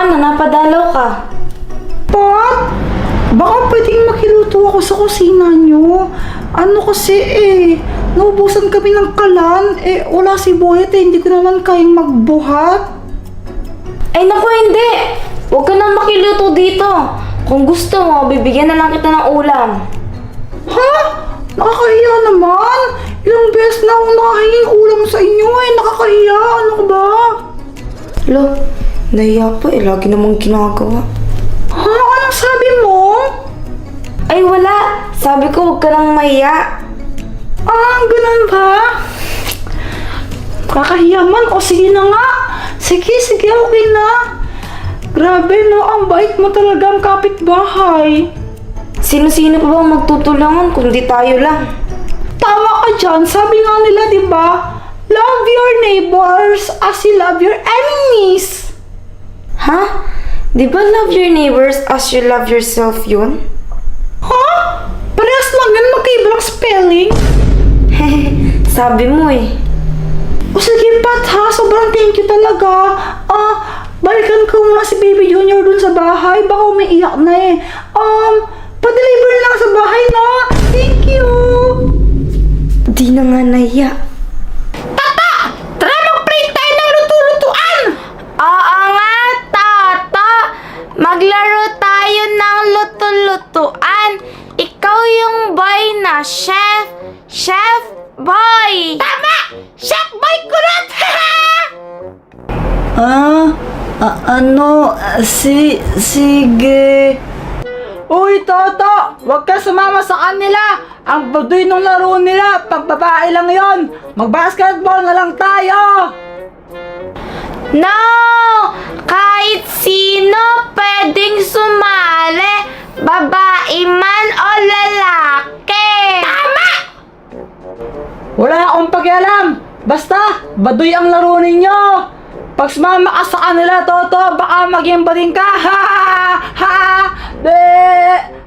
Paano? Napadalaw ka? Pat, baka pwedeng makiluto ako sa kusina nyo. Ano kasi naubusan kami ng kalan. Wala si Boyet hindi ko naman kayang magbuhat. Ay naku, hindi! Huwag ka nang makiluto dito. Kung gusto mo, bibigyan na lang kita ng ulam. Ha? Nakakahiya naman. Ilang beses na akong nakahinging ulam sa inyo nakakahiya. Ano ka ba? Lo, nahiya pa lagi namang ginagawa. Ha? Anong sabi mo? Ay wala, sabi ko huwag ka nang mahiya. Ganun ba? Kakahiya man. O sige na nga. Sige, okay na. Grabe no, ang bait mo talaga ang kapitbahay. Sino-sino pa bang magtutulungan kundi tayo lang? Tama ka dyan. Sabi nga nila, di ba? Love your neighbors as you love your enemies. Ha? Di ba love your neighbors as you love yourself yun? Ha? Parehas lang yan. Magkaiba lang spelling. Sabi mo O sige, Pat ha. Sobrang thank you talaga. Balikan ko nga si Baby Junior dun sa bahay. Baka umiiyak na pa-deliver na lang sa bahay, no? Thank you. Di na nga nahiya. Tara, mag-print tayo ng luto-lutuan. Oo nga, Tata. Maglaro tayo ng luto-lutuan. Ikaw yung boy na chef. Chef boy. Tama! Chef Boy Kulot! Sige. Uy, Toto! Huwag ka sumama sa kanila! Ang baduy ng laro nila, pagbabae lang yon. Mag-basketball na lang tayo! No! Kahit sino pwedeng sumali. Babae man o lalaki. Tama! Wala akong pakialam! Basta, baduy ang laro ninyo! Pag sumama ka sa kanila, Toto, baka maging bading ka! Ha! Ha!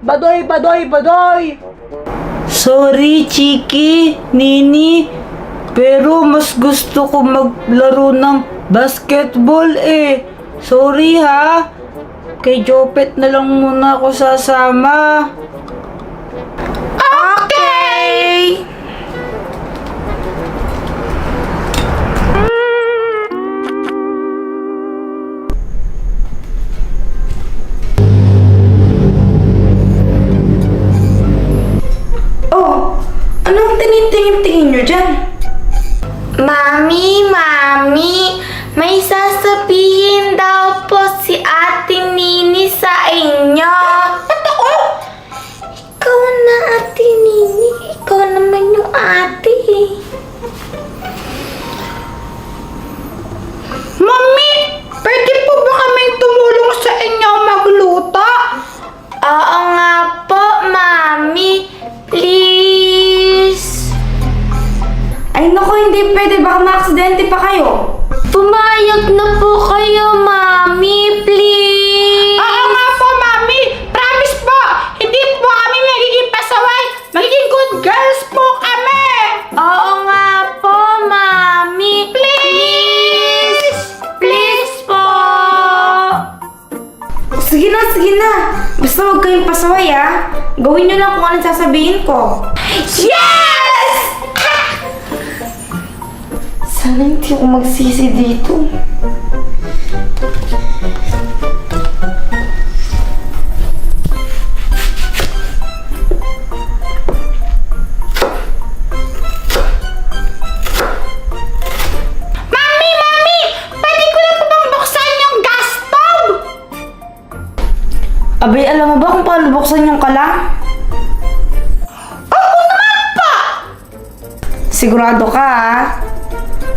Badoy! Sorry, Chiki, Nini, pero mas gusto ko maglaro ng basketball Sorry ha, kay Jopet na lang muna ako sasama. Okay! Oh, anong tinitingin-tingin nyo dyan? Mami, may sasabihin daw po si Ate Nini sa inyo. Ba't ako? Ikaw na, Ate Nini. Ikaw naman yung ate. Mami, pwede po ba kaming tumulong sa inyo magluto? Oo nga po, Mami. Please. Ay naku, hindi pwede. Baka ma-aksidente pa kayo. Pumayag na po kayo, Mami. Please. Oo nga po, Mami. Promise po, hindi po kami magiging pasaway. Magiging good girls po kami. Oo nga po, Mami. Please! Please po. Sige na. Basta huwag kayong pasaway, Gawin nyo lang kung anong sasabihin ko. Yes! Sana hindi ako magsisi dito. Mami! Pwede ko na po bang buksan yung gas stove? Abay, alam mo ba kung paano buksan yung kala? Oo naman po! Sigurado ka,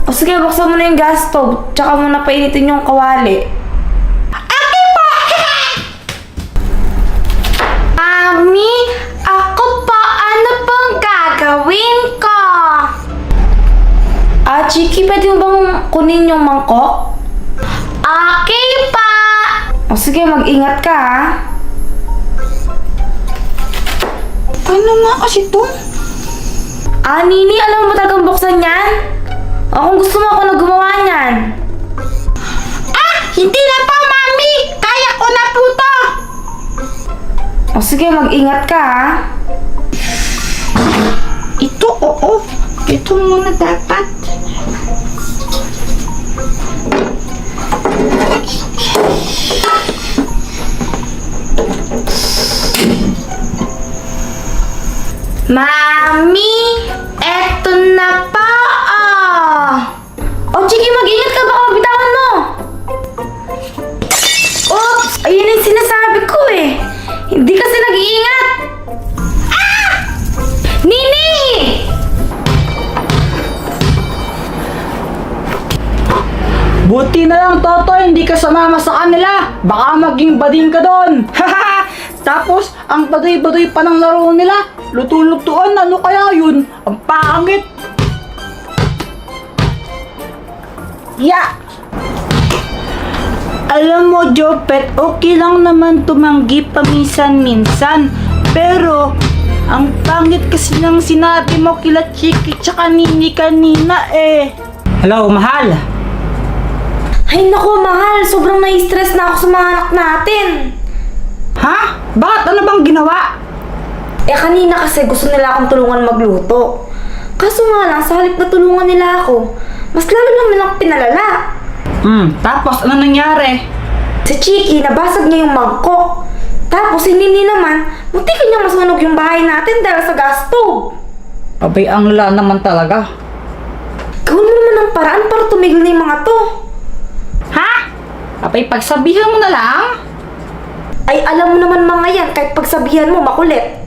O sige, buksan mo na yung gas stove. Tsaka mo na painitin yung kawali. Okay po! Mami, ako pa, ano pang gagawin ko? Chiki, pwede mo bang kunin yung mangkok? Okay pa! O sige, mag-ingat ka, Ano nga kasi to? Nini, alam mo ba talagang buksan yan? O kung gusto mo ako na gumawa niyan. Hindi na po, Mami! O sige, mag-ingat ka ha. Ito, oo. Ito muna dapat. Mami, eto na pa O sige, mag-ingat ka, baka mabitawan mo. Oops! Ayun yung sinasabi ko eh. Hindi kasi nag-iingat. Ah! Nini! Buti na lang, Toto, hindi ka sumama sa kanila. Baka maging bading ka doon. Tapos, ang baduy-baduy pa ng laro nila. Luto-lutuan, ano kaya yun? Ang pangit. Alam mo, Jopet, okay lang naman tumanggi paminsan-minsan. Pero, ang pangit kasi ng sinabi mo kila Chiki tsaka Nini kanina eh. Hello, mahal. Ay nako, mahal. Sobrang na-stress na ako sa mga anak natin. Ha? Bakit? Ano bang ginawa? Eh kanina kasi gusto nila akong tulungan magluto. Kaso nga lang, sa halip na tulungan nila ako, mas lalo lang nilang pinalala. Tapos ano nangyari? Si Chiki, nabasag niya yung mangkok. Tapos si Nini naman, munti kanyang masunog yung bahay natin dahil sa gas stove. Abay, ang lala naman talaga. Gawin mo naman ng paraan para tumigil na yung mga to. Ha? Abay, pagsabihan mo na lang. Ay, alam mo naman mga yan, kahit pagsabihan mo, makulit.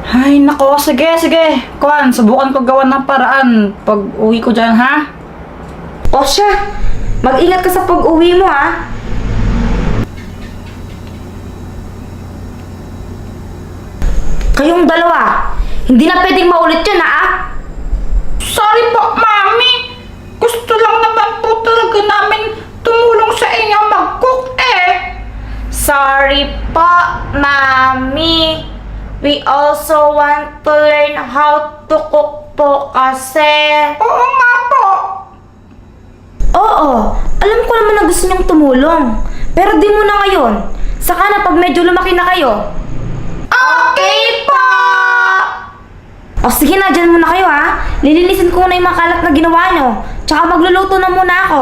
Ay, nako, sige. Kuan, subukan ko gawan ng paraan pag uwi ko dyan, ha? O siya, mag-ingat ka sa pag-uwi mo, ha? Kayong dalawa, hindi na pwedeng maulit yun, ha? Sorry po, Mami. Gusto lang naman po talaga namin tumulong sa inyo mag-cook eh. Sorry po, Mami. We also want to learn how to cook po kasi. Oo nga po. Oo, alam ko naman na gusto niyong tumulong. Pero di mo na ngayon. Saka na pag medyo lumaki na kayo. Okay po. O sige na, dyan muna kayo ha. Lilinisin ko na yung mga kalat na ginawa nyo. Tsaka magluluto na muna ako.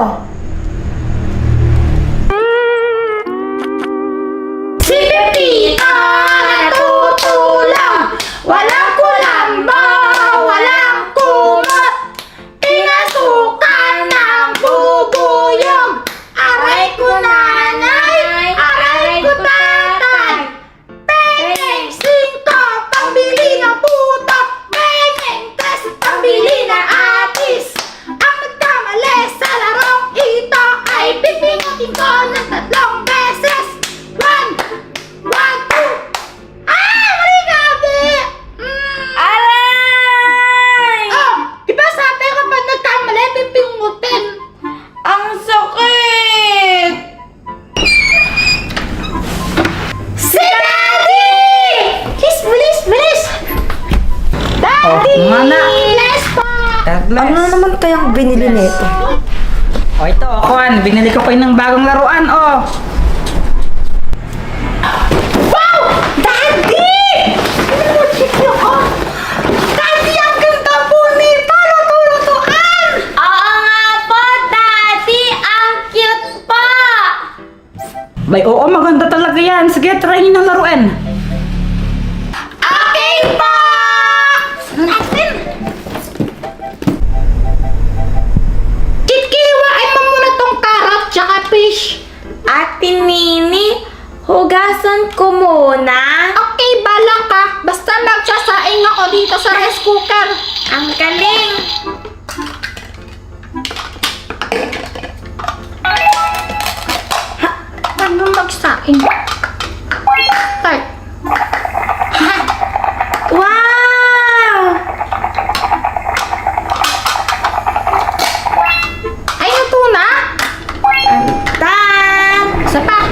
Si Pepita natutulong. Walang kulamba, walang kumot. Pinasukan ng bubuyog. Aray ko nanay, aray ko tatay. Peneng 5, pambili ng puto. Peneng 3, pambili ng atis. Ang nagkamali sa larong ito ay pipingutin ko ng 3 beses. 1, 2. Mari gabi! Aray! Oh, di ba sabi ko pag nagkamali, pipingutin? Ang sakit! Si Daddy! Bilis! Daddy! Oh, mana? Let's po! Ano naman kayang binili nito? O ito, Kuan, binili ko pa ng bagong laruan, oh. Wow! Daddy! Daddy, ang ganda po nito! Luto-lutuan! Oo nga po, Daddy! Ang cute po! Bay, oo, maganda talaga yan. Sige, try nyo ng laruan. Okay po! Natin! Hiwain mo muna tong carrot tsaka fish. Ate Nini, hugasan ko muna. Okay, bala ka. Basta magsasaing ako dito sa rice cooker. Ang galing! Paano magsaing? Start. Wow! Ay, ito na? Tan! Isa pa.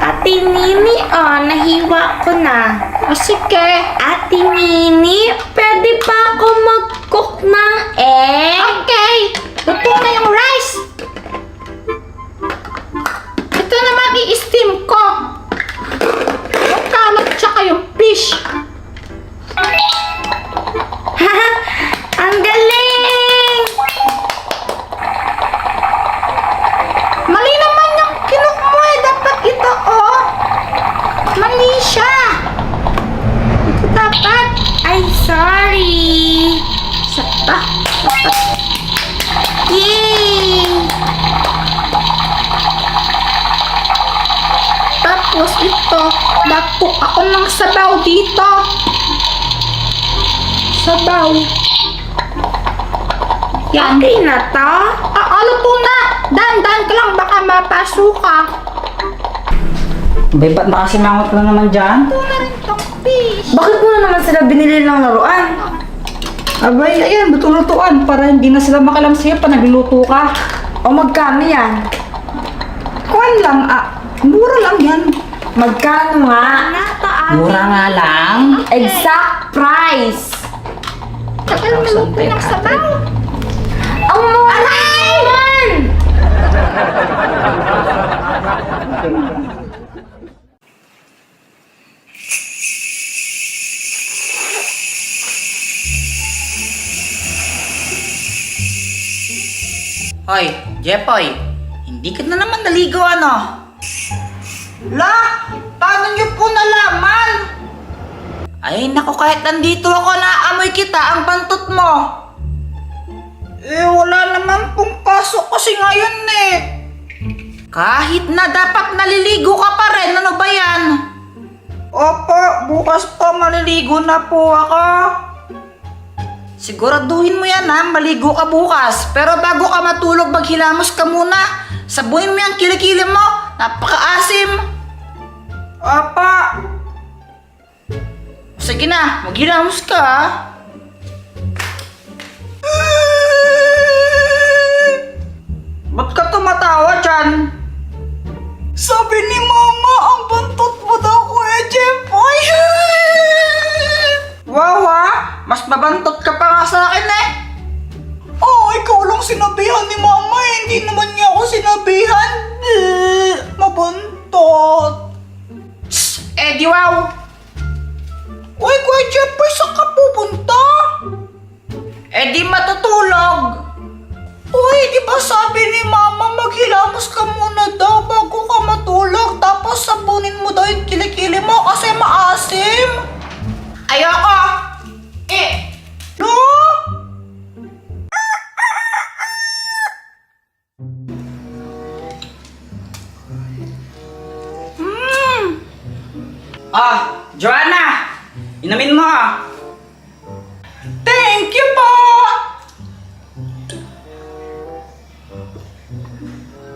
Ate Nini, oh, nahiwa ko na. O, sige. Ate Nini, pwede pa ako mag-cook ng egg? Okay. Luto na yung rice. Ito naman i-steam ko. Yay! Tapos ito, dato ako ng sabaw dito. Sabaw. Yan. Okay na to? Ano po na? Dahan-dahan ka lang, baka mapasok ka. Bay, ba't nakasimangot lang naman dyan? Ito na rin tong fish. Bakit mo na naman sila binili ng laruan? Abay, ayan, luto-lutuan para hindi na sila makalam sa'yo pa nagluluto ka. O magkano yan? Kuhan lang, mura lang yan. Magkano nga? Mura nga lang. Exact price! Tagal maluto ng sabaw. Ang mura naman! Hoy, Jepoy, hindi ka na naman naligo ano? La, paano niyo po nalaman? Ay, naku, kahit nandito ako, naamoy kita, ang bantot mo. Wala naman pong pasok kasi ngayon eh. Kahit na dapat naliligo ka pa rin, ano ba yan? Opo, bukas po maliligo na po ako. Siguraduhin mo yan ha, maligo ka bukas. Pero bago ka matulog, maghilamos ka muna. Sabunin mo yung kilikili mo, napakaasim. Apa. Sige na, maghilamos ka ha. Ba't ka tumatawa dyan? Sabi ni Mama, ang bantot mo daw, Kuya Jempoy. Wow ha? Mas mabantot ka pa nga sa akin eh. Ikaw lang sinabihan ni Mama eh. Hindi naman niya ako sinabihan. Mabantot. Di wow. Uy, Kuya Jempoy, saan ka pupunta? Di matutulog. Uy, di ba sabi ni Mama maghilamos ka muna daw bago ka matulog tapos sabunin mo daw yung kilikili mo kasi maasim? Ayoko! No? Joanna! Inamin mo! Thank you po!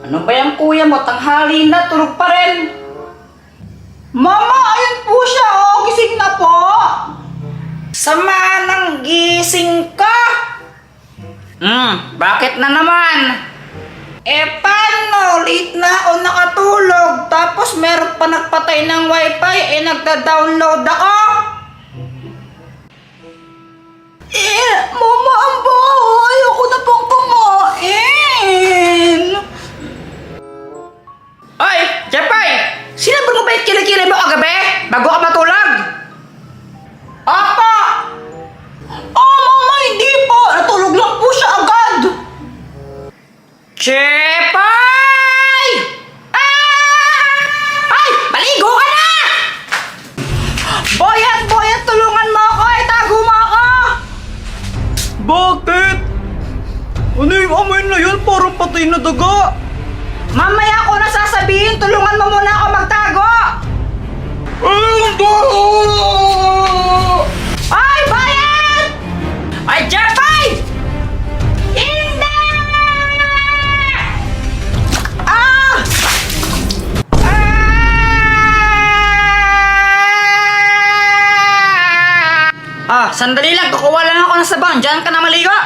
Ano ba yung kuya mo? Tanghali na, tulog pa rin. Mama, ayun po siya, oh. Gising na po. Sama ng gising ka? Bakit na naman? Paano? Late na ako nakatulog. Tapos meron pa nagpatay ng wifi, nagda-download ako. Mama, ang baho. Ayoko na pong kumain. Oy, Jepay! Sinabi mo ba yung kilikili mo kagabi? Bago ka matulog? Apa! Mama, hindi po. Natulog lang po siya agad. Jepay! Ay! Maligo ka na! Boyat, tulungan mo ako. Itago mo ako. Bakit? Ano yung amoy na yun? Parang patay na daga. Mamaya ko na sasabihin, tulungan mo muna ako magtago! Ay, bayad! Ay, Jeffy! Hindi! Sandali lang, kukuha lang ako ng sabon. Diyan ka na maligo.